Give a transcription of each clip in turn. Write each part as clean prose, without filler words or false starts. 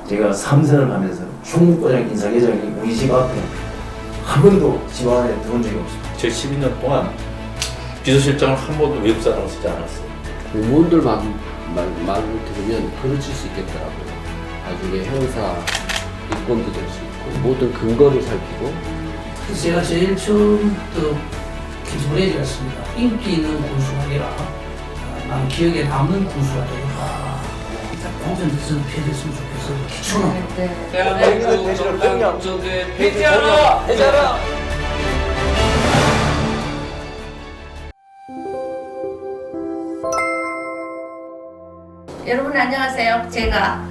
제가 3선을 하면서 충북고장 인사계장이 우리 집 앞에 한 번도 집 안에 들어온 적이 없습니다. 제 12년 동안 비서실장을 한 번도 외국 사람을 쓰지 않았어요. 공무원들 말을 들으면 그르칠 수 있겠더라고요. 나중에 형사 입건도 될 수 있고 모든 근거를 살피고. 제가 제일 처음부터 기술해졌습니다. 인기 있는 군수가 아니라 나는 기억에 남는 군수가 되겠다. 공천대선 폐지했으면 좋겠어요. 기초는. 대한민국 정당국정대 폐지하라! 해자라! 여러분 안녕하세요. 제가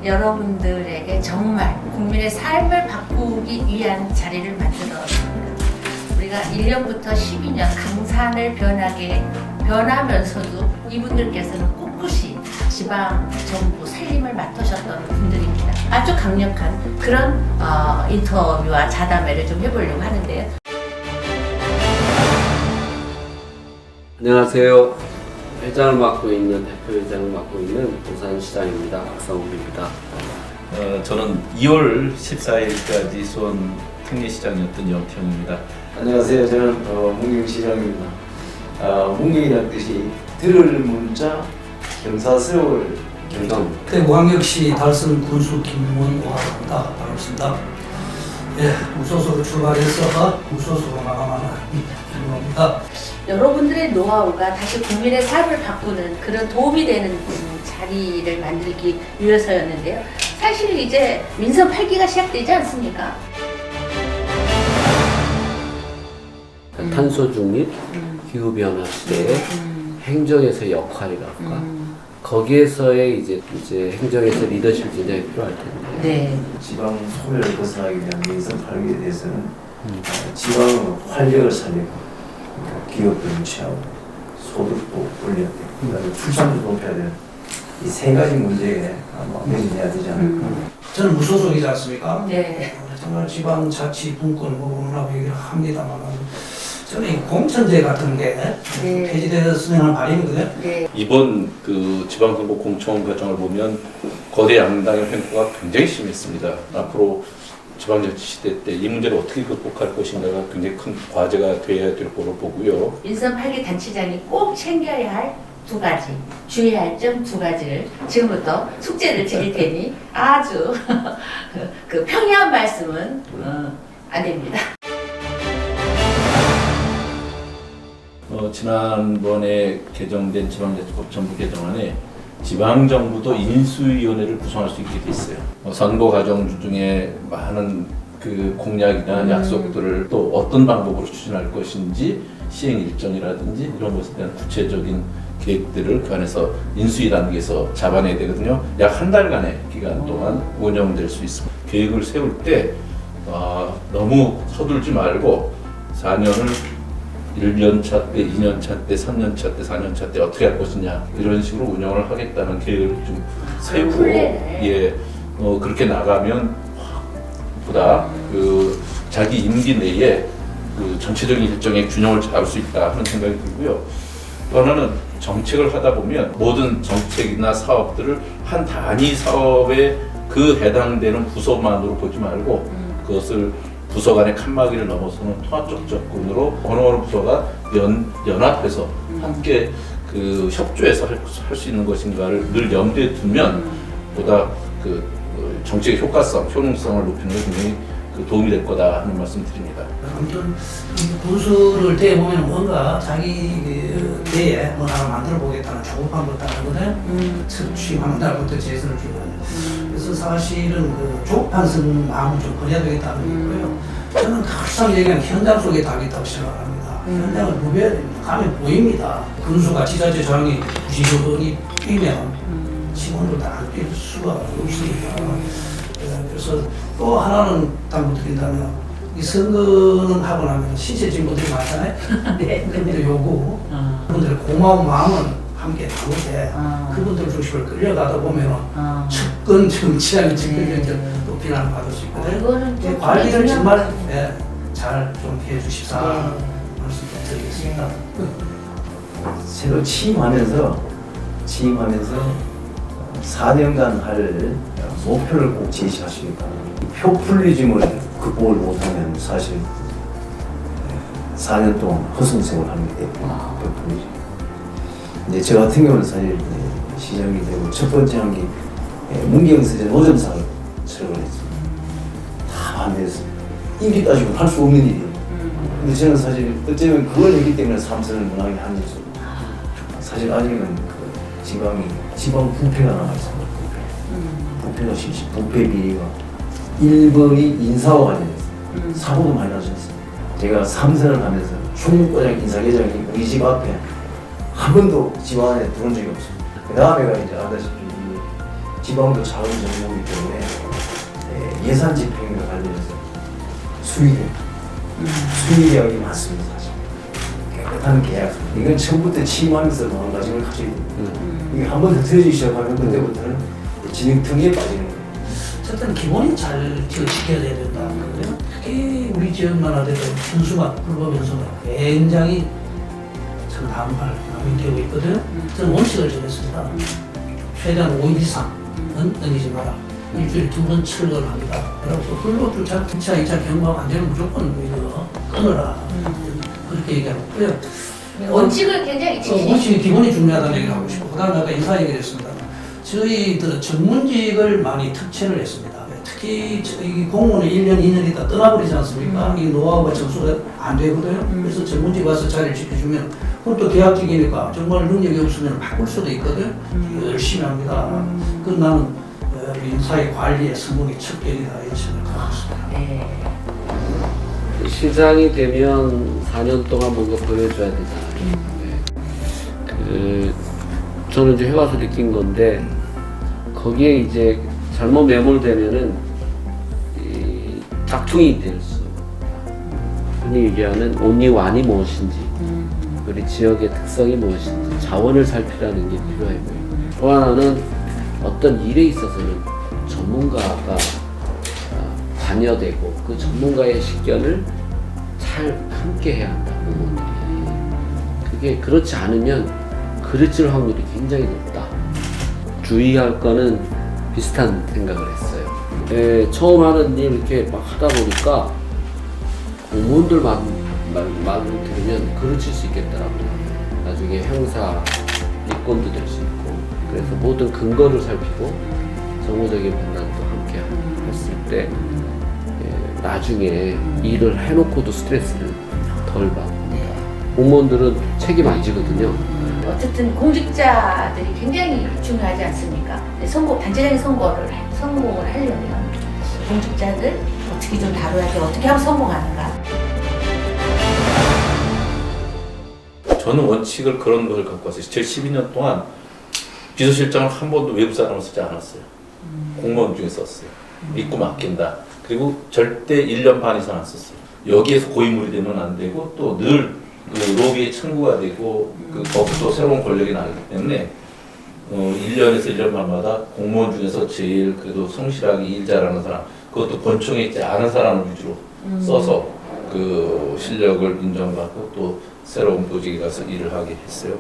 여러분들에게 정말 국민의 삶을 바꾸기 위한 자리를 만들었습니다. 우리가 1년부터 12년 강산을 변하면서도 이분들께서는 꿋꿋이 지방 정부 살림을 맡으셨던 분들입니다. 아주 강력한 그런 인터뷰와 자담회를 좀 해보려고 하는데요. 안녕하세요. 회장을 맡고 있는 대표회장을 맡고 있는 부산시장입니다. 박상욱입니다. 저는 2월 14일까지 수원 특례시장이었던 영태형입니다. 안녕하세요. 저는 문경시장입니다. 문경이라는 뜻이 들을 문자 경사세월 경감. 대구광역시 달성 군수 김원호입니다. 반갑습니다. 예, 무소속으로 출발해서 무소속으로 마감하는 김원호입니다. 여러분들의 노하우가 다시 국민의 삶을 바꾸는 그런 도움이 되는 자리를 만들기 위해서였는데요. 사실 이제 민선 8기가 시작되지 않습니까? 탄소 중립, 기후 변화 시대에 행정에서의 역할이랄까. 거기에서의 이제 행정에서 리더십 진작이 필요할 텐데. 네. 지방 소멸을 벗어나기 위한 민선 8기에 대해서는 지방의 활력을 살리고 기업도 유치하고 소득도 올려야 되고 그다음에 출산도 높여야 되는 이 세 가지 문제에 매진해야 되지 않을까. 저는 무소속이지 않습니까? 네. 정말 지방자치 분권 부분하고 얘기를 합니다만 저는 이 공천제 같은 게 네. 폐지되었으면 하는 바람이거든요. 네. 이번 그 지방선거 공천 과정을 보면 거대 양당의 횡포가 굉장히 심했습니다. 앞으로 지방자치 시대 때 이 문제를 어떻게 극복할 것인가가 굉장히 큰 과제가 되어야 될 거로 보고요. 민선 8기 단체장이 꼭 챙겨야 할 두 가지, 주의할 점 두 가지를 지금부터 숙제를 드릴 테니 아주 그 평이한 말씀은 안 됩니다. 지난번에 개정된 지방자치법 전부 개정안에 지방정부도 인수위원회를 구성할 수 있게 돼 있어요. 선거 과정 중에 많은 그 공약이나 약속들을 또 어떤 방법으로 추진할 것인지 시행 일정이라든지 이런 것에 대한 구체적인 계획들을 그 안에서 인수위 단계에서 잡아내야 되거든요. 약 한 달간의 기간 동안 운영될 수 있습니다. 계획을 세울 때 너무 서둘지 말고 4년을 1년차 때, 2년차 때, 3년차 때, 4년차 때 어떻게 할 것이냐 이런 식으로 운영을 하겠다는 계획을 좀 세우고 그렇게 나가면 보다 그 자기 임기 내에 그 전체적인 일정의 균형을 잡을 수 있다 하는 생각이 들고요. 또 하나는 정책을 하다 보면 모든 정책이나 사업들을 한 단위 사업에 그 해당되는 부서만으로 보지 말고 그것을 부서 간의 칸막이를 넘어서는 통합적 접근으로 어느 부서가 연합해서 함께 그 협조해서 할 수 있는 것인가를 늘 염두에 두면 보다 그 정책의 효과성, 효능성을 높이는 데 굉장히 그 도움이 될 거다 하는 말씀 드립니다. 아무튼 군수를 대보면 뭔가 자기 내에 뭐 하나 만들어 보겠다는 조급한 것도 아니거든. 취임하는 날부터 재선을 주거든요. 그래서 사실은 그 조급한 마음을 좀 버려야 되겠다는 거고요. 저는 항상 얘기하는 현장 속에 답이 있다고 생각합니다. 현장을 누벼야 됩니다. 가면 보입니다. 군수가 지자체장이 부지런히 뛰면 직원들 다 안 뛸 수가 없으니까. 그래서 또 하나는 당부드린다면 이 선거는 하고 나면 신체 진보들이 많잖아요. 네. 그분들 요구, 그분들의 고마운 마음은 함께 나누되 그분들 중심으로 끌려가다 보면은 측근 정치하는 측근 높이나는 받을 수 있거든요. 관리를 정말 잘 좀 해주십사 말씀 드리겠습니다. 새로 취임하면서 4년간 할 목표를 꼭 제시하시기 바랍니다. 표퓰리즘을 극복을 못하면 사실 4년 동안 허송세월 합니다. 표퓰리즘. 이제 저 같은 경우는 사실 시장이 되고 첫 번째 한 게 문경서재 노점사를 철거를 했습니다. 다 반대했습니다. 일이 따지고 할 수 없는 일이에요. 근데 저는 사실 어쩌면 그걸 했기 때문에 삼선을 문학에 한 거죠. 사실 아직은 그 지방 부패가 남아있습니다. 부패가 실시, 부패 비리가 1번이 인사와 관련해서 사고도 많이 나셨습니다. 제가 삼선을 하면서 충무과장 인사계장이 우리 집 앞에 한 번도 지방 안에 들어온 적이 없습니다. 그 다음에가 이제 아다시피 지방도 작은 정부이기 때문에 예산 집행과 관련해서 수의계약이 많습니다. 사실 깨끗한 계약. 이건 처음부터 취임하면서 마음가짐을 가져야 됩니다. 이게 한 번 흐트러지기 시작하면 그때부터는 진흙탕에 빠지는 거예요. 어쨌든 기본이 잘 지켜야 된다. 그래요? 특히 우리 지역만 하더라도 현수막, 불법 현수막 굉장히 참 남용되고 있거든요. 저는 원칙을 정했습니다. 최대한 5일 이상은 끊이지 마라. 일주일에 2번 철거를 합니다. 그리고 근로주차, 1차, 2차 경고하면 안 되면 무조건 이거 끊어라. 그렇게 얘기하고요. 원칙을 굉장히 지키시죠. 원칙이 기본이 중요하다는 얘기를 하고 싶고, 그 다음에 아까 인사 얘기를 했습니다. 저희들은 전문직을 많이 특채를 했습니다. 특히 이 공무원이 1년, 2년 있다 떠나버리지 않습니까? 이 노하우가 접수가 안 되거든요. 그래서 전문직 와서 자리를 지켜주면, 그럼 또 계약직이니까 정말 능력이 없으면 바꿀 수도 있거든요. 열심히 합니다. 그 나는 인사의 관리의 성공의 척결이다 이런 생각을 하고 있습니다. 네. 시장이 되면 4년 동안 뭔가 보여줘야 된다. 저는 이제 해와서 느낀 건데 거기에 이제 잘못 매몰되면은 이 짝퉁이 될 수. 흔히 얘기하는 온리완이 무엇인지, 우리 지역의 특성이 무엇인지, 자원을 살피라는 게 필요해 보여요. 또 하나는 어떤 일에 있어서는 전문가가 관여되고 그 전문가의 식견을 잘 함께 해야 한다. 부모들이. 그게 그렇지 않으면 그르칠 확률이 굉장히 높다. 주의할 거는 비슷한 생각을 했어요. 처음 하는 일 이렇게 막 하다 보니까 공무원들 말을 들으면 그르칠 수 있겠더라고요. 나중에 형사 입건도 될 수 있고, 그래서 모든 근거를 살피고 정무적인 판단도 함께 했을 때 나중에 일을 해놓고도 스트레스를 덜 받고. 공무원들은 책임 안 지거든요. 어쨌든 공직자들이 굉장히 중요하지 않습니까? 단체적인 성공을 하려면 공직자들 어떻게 좀 다뤄야 돼? 어떻게 하면 성공하는가? 저는 원칙을 그런 걸 갖고 왔어요. 제 12년 동안 비서실장을 한 번도 외부 사람을 쓰지 않았어요. 공무원 중에 썼어요. 믿고 맡긴다. 그리고 절대 1년 반 이상 안 썼어요. 여기에서 고인물이 되면 안 되고 또 늘 그 로비에 청구가 되고 거기서 새로운 권력이 나기 때문에 1년에서 1년 반마다 공무원 중에서 제일 그래도 성실하게 일 잘하는 사람, 그것도 권총에 있지 않은 사람을 위주로 써서 그 실력을 인정받고 또 새로운 조직에 가서 일을 하게 했어요.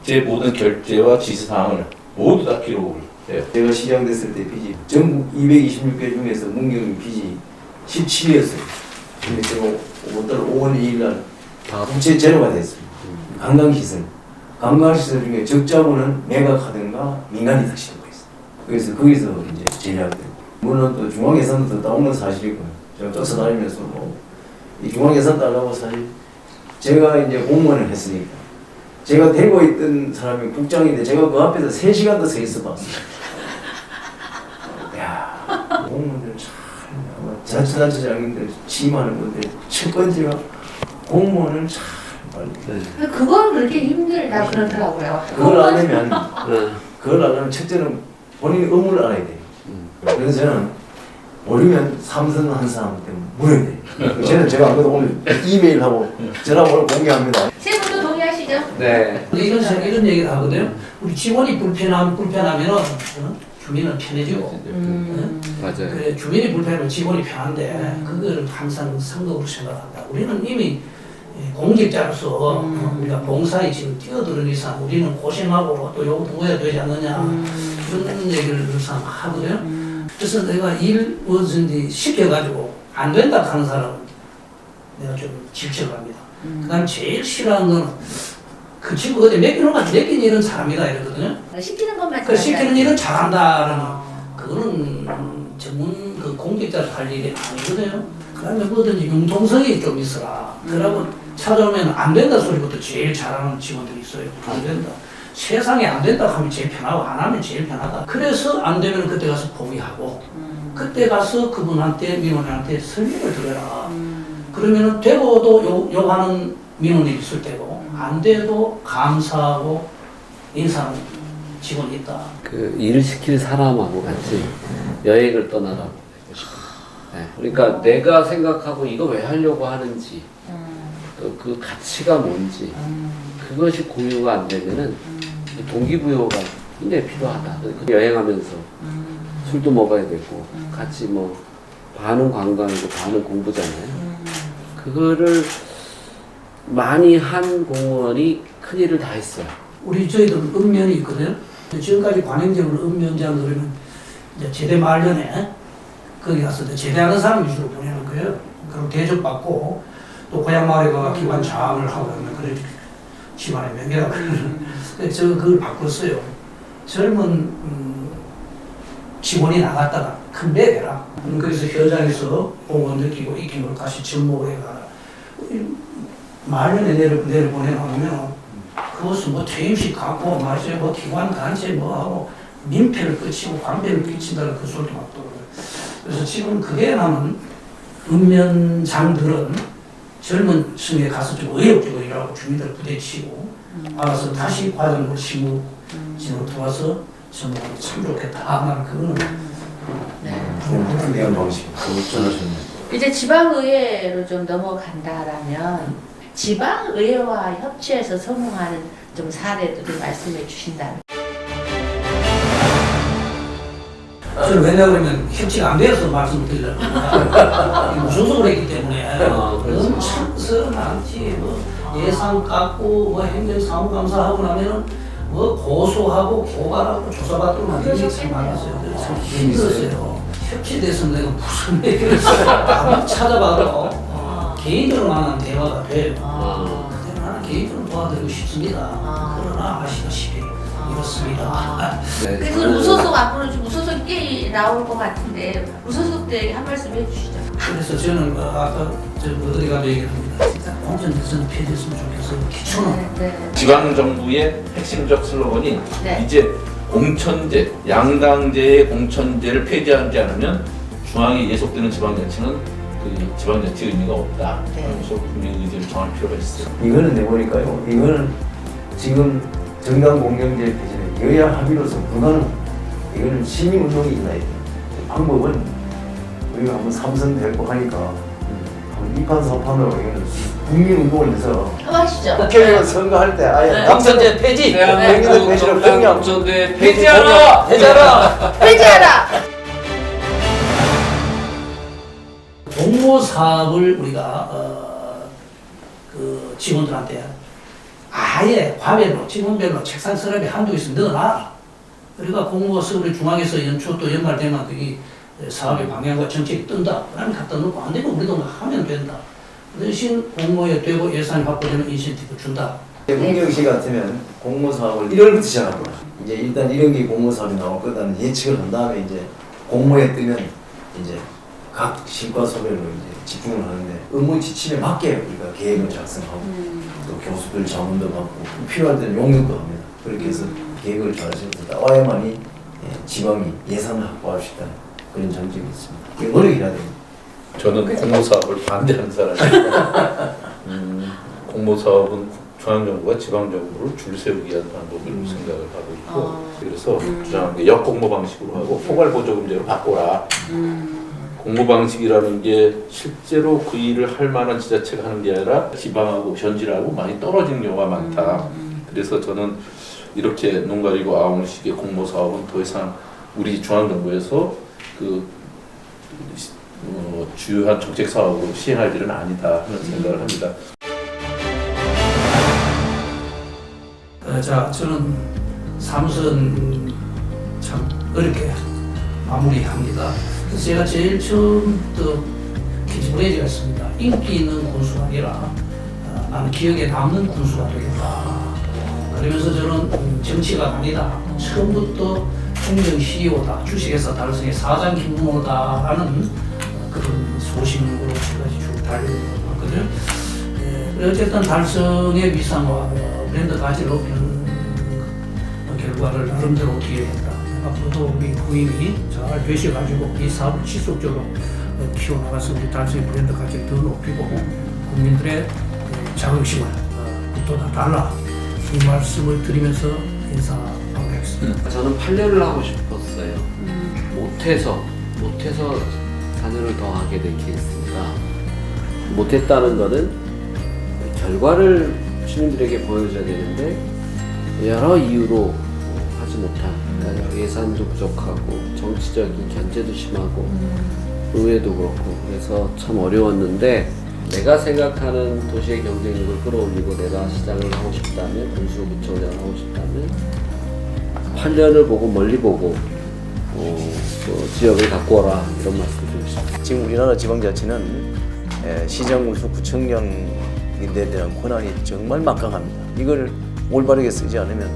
제 모든 결제와 지시사항을 모두 다 기록을 해요. 제가 시장 됐을 때 빚이 전국 226개 중에서 문경이 빚이 17위였어요. 근데 제가 5월 2일 날 부채 제로가 됐습니다. 관광시설 중에 적자분은 매각하든가 민간이 다시는 거 있어요. 그래서 거기서 이제 제외하거든요. 물론 또 중앙예산도 더 따오는 사실이고요. 제가 쫓아다니면서 이 중앙예산 달라고 사실 제가 이제 공무원을 했으니까 제가 되고 있던 사람이 국장인데 제가 그 앞에서 3시간 더 서 있어 봤어요. 야, 공무원들 참 자치단체장님들 취임하는 건데 첫 번째가 공무원을 잘 빨리. 그건 그렇게 힘들다 그러더라고요. 그걸 하려면 첫째는 본인이 의무를 알아야 돼요. 그래서 저는 모르면 삼선 한 사람한테 물어야 돼요. 저는 제가 안 그래도 오늘 이메일하고 전화번호 공개합니다. 세 분도 동의하시죠? 네. 이런 얘기를 하거든요. 우리 직원이 불편하면은 주민은 편해지고. 맞아요. 그래, 주민이 불편하면 직원이 편한데 그거를 항상 선거로 생각한다. 우리는 이미 공직자로서 우리가 봉사에 지금 뛰어드는 이상 우리는 고생하고 또 요것도 모여야 되지 않느냐. 그런 얘기를 항상 하거든요. 그래서 내가 일 무엇인지 시켜가지고 안 된다 하는 사람은 내가 좀 질책을 합니다. 그다음 제일 싫어하는 거는 그 친구 어디 맡기는 일은 잘합니다 이러거든요. 시키는 것만 그 시키는 일은 잘한다라는 어. 그거는 전문 그 공직자로 할 일이 아니거든요. 그다음에 뭐든지 융통성이 좀 있어라. 그러고 찾아오면 안 된다 소리부터 제일 잘하는 직원들이 있어요. 안 된다. 세상에 안 된다 하면 제일 편하고 안 하면 제일 편하다. 그래서 안 되면 그때 가서 포기하고 그때 가서 그분한테 민원인한테 설명을 드려라. 그러면은 되고도 욕하는 민원이 있을 때고 안 돼도 감사하고 인사하는 직원이 있다. 그 일을 시킬 사람하고 같이 여행을 떠나라고 하고 싶어요. 네. 그러니까 내가 생각하고 이거 왜 하려고 하는지 또 그 가치가 뭔지 그것이 공유가 안 되면은 동기부여가 굉장히 필요하다. 그러니까 여행하면서 술도 먹어야 되고 같이 뭐 반은 관광이고 반은 공부잖아요. 그거를 많이 한 공무원이 큰 일을 다 했어요. 우리 저희들은 읍면이 있거든요. 지금까지 관행적으로 읍면장 그러면 이제 제대 말년에 거기 가서 이제 제대하는 사람 위주로 보내는 거예요. 그럼 대접받고 또 고향 마을에 가서 기관 장을 하고 하면 그래 집안의 명예라 그러는. 저 그걸 바꿨어요. 젊은 직원이 나갔다가 큰 배 되라. 그래서 현장에서 공원 느끼고 익힌 걸 다시 접목을 해가라. 말년에 내려보내놓으면 그것은 뭐 퇴임식 갖고 말이죠. 뭐 기관 단체 뭐 하고 민폐를 끼치고 관배를 끼친다는 그 소리도 막 떠오르고. 그래서 지금 그게 남은 읍면장들은 젊은 층에 가서 좀 의욕적으로 일하고 주민들 부대치고 알아서 다시 과정으로 실무진으로 들어와서 전문하면 참 좋겠다. 나는 그거는 그런 방식. 이제 지방의회로 좀 넘어간다라면 지방의회와 협치해서 성공하는 좀 사례들을 말씀해 주신다면. 저는 왜냐 그러면 협치가 안 돼서 말씀을 드리려고 무소속으로 했기 때문에 엄청 많지. 뭐 예산 깎고 뭐 행정사무감사하고 나면은 뭐 고소하고 고발하고 조사받도록 일이 참 많았어요. 그래서 참 힘들었어요. 협치돼서 내가 무슨 얘기를 한번 찾아봐도 개인적으로 만난 대화가 돼요. 그때 나는 개인적으로 도와드리고 싶습니다. 그러나 아시다시피 이렇습니다. 네, 그래서 무소속 앞으로 좀 무소속 꽤 나올 것 같은데 무소속들에게 한 말씀 해주시죠. 그래서 저는 아까 저 어디 가도 얘기합니다. 진짜 공천대선 폐지했으면 좋겠어요. 기초는 네. 지방정부의 핵심적 슬로건이 네. 이제 공천제, 양당제의 공천제를 폐지하지 않으면 중앙에 예속되는 지방정치는 그 지방정치 의미가 없다. 네. 그래서 국민 의지를 정할 필요가 있어요. 이거는 내보니까요. 이거는 지금 정당 공영제 폐지는 여야 합의로서 불가능. 이거는 시민운동이 있나야 돼요. 방법은 우리가 한번 삼선도 했고 하니까 한번 이판사판으로 이거는 국민운동을 해서 한번 하시죠. 국회의원 선거할 때 아예 네. 당선제 폐지, 대한민국 폐지를 정당 공약 공천대 폐지하라, 폐지하라. 폐지하라. 공모 사업을 우리가 그 직원들한테 아예 과별로 직원별로 책상 서랍에 한두 개씩 넣어놔. 그러니까 공모 사업을 중앙에서 연초 또 연말되면 그게 사업의 방향과 정책이 뜬다. 그러면 갖다 놓고 안 되면 우리도 하면 된다. 그 대신 공모에 되고 예산이 확보되면 인센티브 준다. 문경시 같으면 공모사업을 1월부터 시작합니다. 이제 일단 1학기 공모사업이 나올 거다는 예측을 한 다음에 이제 공모에 뜨면 이제 각 실과소별로 이제 집중을 하는데 업무 지침에 맞게 우리가 계획을 작성하고 또 교수들 자문도 받고 필요할 때는 용역도 합니다. 그렇게 해서 계획을 잘 세워서 나와야만이 지방이 예산을 확보할 수 있다는 그런 장점이 있습니다. 이게 노력이 해야 됩니다. 저는 공모사업을 반대하는 사람이에요. 공모사업은 중앙정부가 지방정부를 줄 세우기 위한 방법으로 생각을 하고 있고 그래서 주장하는 게 역공모 방식으로 하고 포괄보조금제로 바꿔라. 공모 방식이라는 게 실제로 그 일을 할 만한 지자체가 하는 게 아니라 지방하고 현지하고 많이 떨어진 경우가 많다. 그래서 저는 이렇게 눈 가리고 아웅식의 공모 사업은 더 이상 우리 중앙정부에서 그 주요한 정책 사업으로 시행할 일은 아니다 하는 생각을 합니다. 자, 저는 삼선 참 어렵게 마무리합니다. 그래서 제가 제일 처음부터 캐치프레이즈가 있습니다. 인기 있는 군수가 아니라 나는 기억에 남는 군수가 되겠다. 그러면서 저는 정치가 아니다. 처음부터 행정 CEO다. 주식회사 달성의 사장 김문호다라는 그런 소신으로 지금까지 쭉 달려왔거든요. 어쨌든 달성의 위상과 브랜드 가치를 높이는 결과를 나름대로 기여했다. 앞으로도 우리 부임이 잘 되셔가지고 이 사업을 지속적으로 키워나가서 우리 달성의 브랜드 가치를 더 높이고 국민들의 자긍심을 또 달라 이 말씀을 드리면서 인사 마무리하겠습니다. 저는 8년을 하고 싶었어요. 못해서 4년을 더 하게 된 케이스입니다. 못했다는 거는 결과를 시민들에게 보여줘야 되는데 여러 이유로 하지 못한, 그러니까 예산도 부족하고 정치적인 견제도 심하고 의회도 그렇고 그래서 참 어려웠는데, 내가 생각하는 도시의 경쟁력을 끌어올리고 내가 시장을 하고 싶다면, 군수구청장을 하고 싶다면 8년을 보고 멀리 보고 지역을 가꾸어라, 이런 말씀 드리고 싶습니다. 지금 우리나라 지방자치는 시장, 군수, 구청장인데 대한 권한이 정말 막강합니다. 이걸 올바르게 쓰지 않으면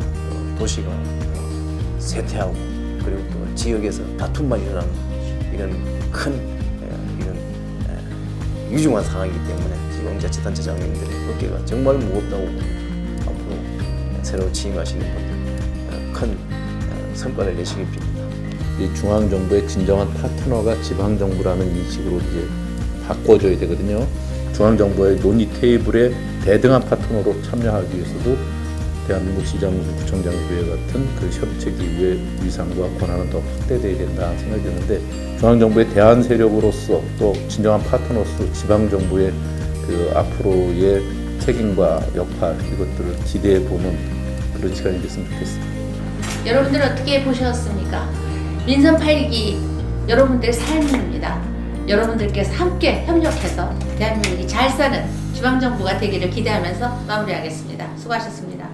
도시가 쇠퇴하고 그리고 또 지역에서 다툼만 일어나는 이런 큰 위중한 상황이기 때문에 지방자치단체장님들의 어깨가 정말 무겁다고 앞으로 새로 취임하시는 분들 큰 성과를 내시기 바랍니다. 이 중앙정부의 진정한 파트너가 지방정부라는 인식으로 이제 바꿔줘야 되거든요. 중앙정부의 논의 테이블에 대등한 파트너로 참여하기 위해서도 대한민국 시장구청장회의 같은 그 협치기구의 위상과 권한은 더 확대돼야 된다 생각이 드는데, 중앙정부의 대안 세력으로서 또 진정한 파트너로서 지방정부의 그 앞으로의 책임과 역할, 이것들을 기대해보는 그런 시간이 됐으면 좋겠습니다. 여러분들 어떻게 보셨습니까? 민선 8기 여러분들의 삶입니다. 여러분들께서 함께 협력해서 대한민국이 잘 사는 중앙정부가 되기를 기대하면서 마무리하겠습니다. 수고하셨습니다.